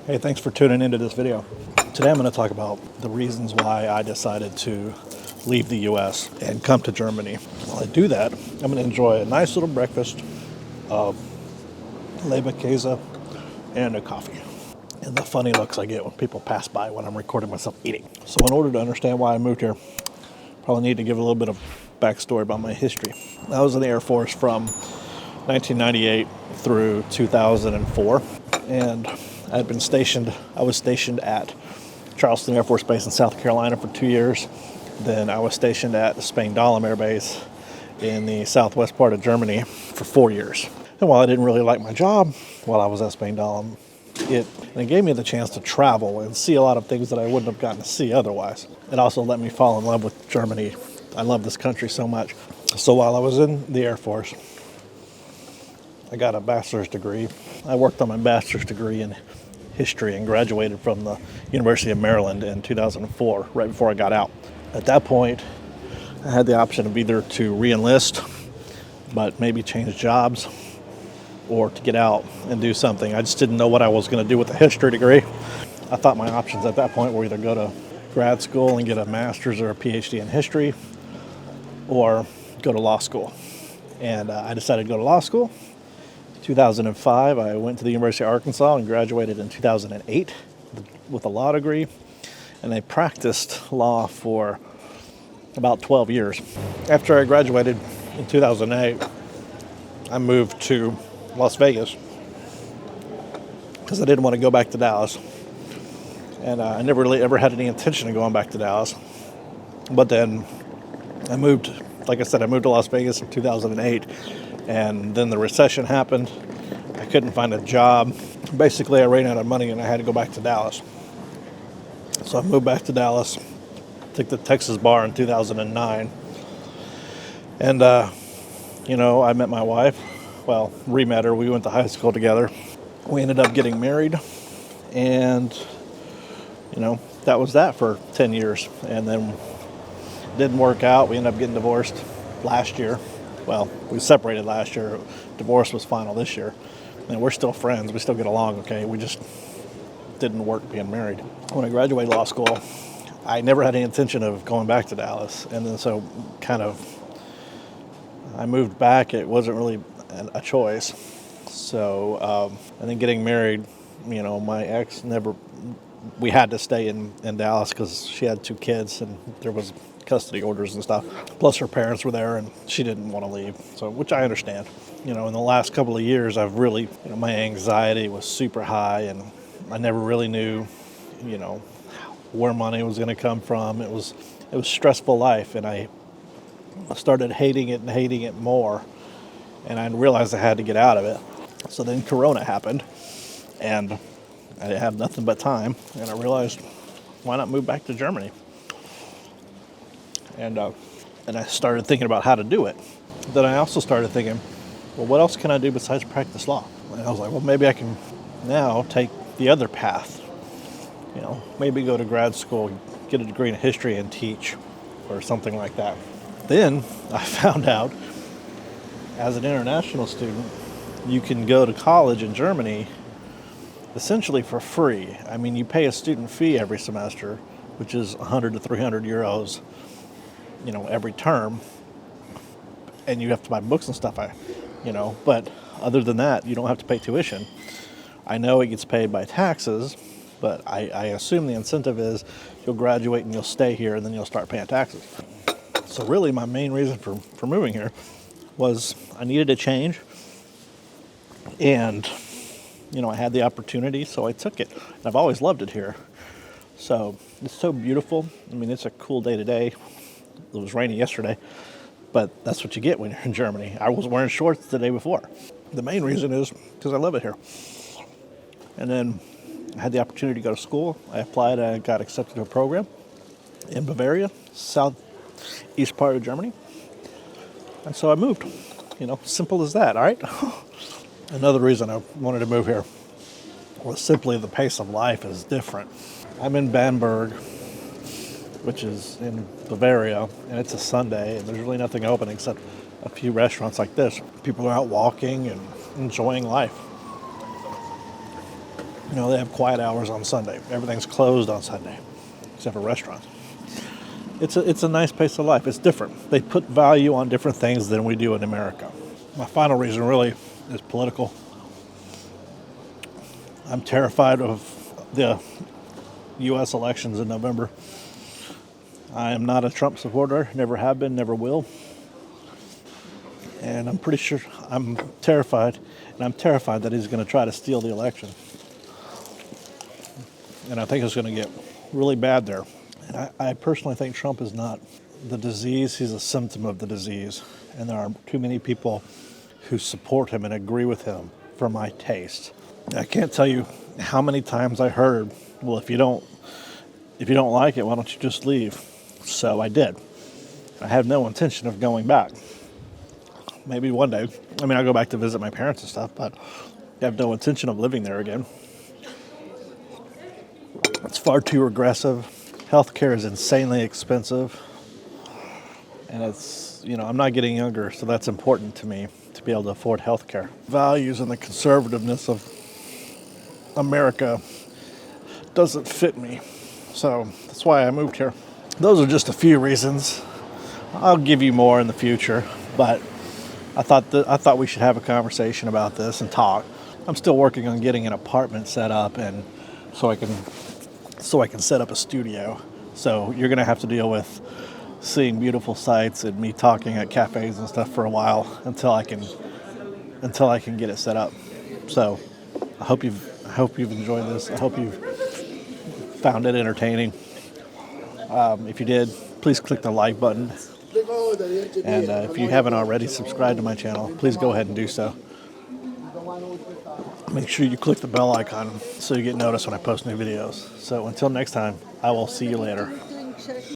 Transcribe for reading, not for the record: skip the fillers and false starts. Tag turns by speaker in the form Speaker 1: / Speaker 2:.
Speaker 1: Hey, thanks for tuning into this video. Today I'm going to talk about the reasons why I decided to leave the US and come to Germany. While I do that, I'm going to enjoy a nice little breakfast of Leberkäse and a coffee. And the funny looks I get when people pass by when I'm recording myself eating. So in order to understand why I moved here, probably need to give a little bit of backstory about my history. I was in the Air Force from 1998 through 2004, and I was stationed at Charleston Air Force Base in South Carolina for 2 years. Then I was stationed at the Spangdahlem Air Base in the southwest part of Germany for 4 years. And while I didn't really like my job while I was at Spangdahlem, it gave me the chance to travel and see a lot of things that I wouldn't have gotten to see otherwise. It also let me fall in love with Germany. I love this country so much. So while I was in the Air Force, I got a bachelor's degree. I worked on my bachelor's degree in history and graduated from the University of Maryland in 2004, right before I got out. At that point, I had the option of either to re-enlist, but maybe change jobs, or to get out and do something. I just didn't know what I was going to do with a history degree. I thought my options at that point were either go to grad school and get a master's or a PhD in history, or go to law school. And I decided to go to law school. 2005, I went to the University of Arkansas and graduated in 2008 with a law degree. And I practiced law for about 12 years. After I graduated in 2008, I moved to Las Vegas because I didn't want to go back to Dallas. And I never really ever had any intention of going back to Dallas. But then I moved to Las Vegas in 2008. And then the recession happened. I couldn't find a job. Basically, I ran out of money and I had to go back to Dallas. So I moved back to Dallas, took the Texas bar in 2009. And, I met my wife. Well, re-met her. We went to high school together. We ended up getting married. And, that was that for 10 years. And then it didn't work out. We ended up getting divorced last year. Well, we separated last year. Divorce was final this year. And we're still friends. We still get along okay. We just didn't work being married. When I graduated law school, I never had any intention of going back to Dallas. And then so I moved back. It wasn't really a choice. So, and then getting married, my ex we had to stay in Dallas because she had 2 kids and there was custody orders and stuff. Plus her parents were there and she didn't want to leave. So, which I understand. In the last couple of years, I've really, my anxiety was super high and I never really knew, where money was going to come from. It was stressful life and I started hating it more. And I realized I had to get out of it. So then Corona happened and I had nothing but time and I realized, why not move back to Germany? And I started thinking about how to do it. Then I also started thinking, well, what else can I do besides practice law? And I was like, well, maybe I can now take the other path. Maybe go to grad school, get a degree in history and teach or something like that. Then I found out, as an international student, you can go to college in Germany essentially for free. I mean, you pay a student fee every semester, which is 100 to 300 euros. Every term, and you have to buy books and stuff, but other than that, you don't have to pay tuition. I know it gets paid by taxes, but I assume the incentive is you'll graduate and you'll stay here and then you'll start paying taxes. So really my main reason for moving here was I needed a change, and, I had the opportunity, so I took it. And I've always loved it here. So it's so beautiful. I mean, it's a cool day today. It was rainy yesterday, but that's what you get when you're in Germany. I was wearing shorts the day before. The main reason is because I love it here. And then I had the opportunity to go to school. I applied and got accepted to a program in Bavaria, southeast part of Germany. And so I moved. Simple as that, all right? Another reason I wanted to move here was simply the pace of life is different. I'm in Bamberg, which is in Bavaria, and it's a Sunday, and there's really nothing open except a few restaurants like this. People are out walking and enjoying life. You know, they have quiet hours on Sunday. Everything's closed on Sunday, except for restaurants. It's a nice pace of life. It's different. They put value on different things than we do in America. My final reason really is political. I'm terrified of the U.S. elections in November. I am not a Trump supporter, never have been, never will. And I'm pretty sure I'm terrified, and I'm terrified that he's going to try to steal the election. And I think it's going to get really bad there. And I personally think Trump is not the disease, he's a symptom of the disease. And there are too many people who support him and agree with him for my taste. I can't tell you how many times I heard, well, if you don't like it, why don't you just leave? So I did. I have no intention of going back. Maybe one day. I mean, I'll go back to visit my parents and stuff, but I have no intention of living there again. It's far too regressive. Healthcare is insanely expensive. And I'm not getting younger, so that's important to me to be able to afford healthcare. Values and the conservativeness of America doesn't fit me. So that's why I moved here. Those are just a few reasons. I'll give you more in the future, but I thought we should have a conversation about this and talk. I'm still working on getting an apartment set up, and so I can set up a studio. So you're gonna have to deal with seeing beautiful sights and me talking at cafes and stuff for a while until I can get it set up. So I hope you've enjoyed this. I hope you've found it entertaining. If you did, please click the like button. And if you haven't already subscribed to my channel, please go ahead and do so. Make sure you click the bell icon so you get noticed when I post new videos. So until next time, I will see you later.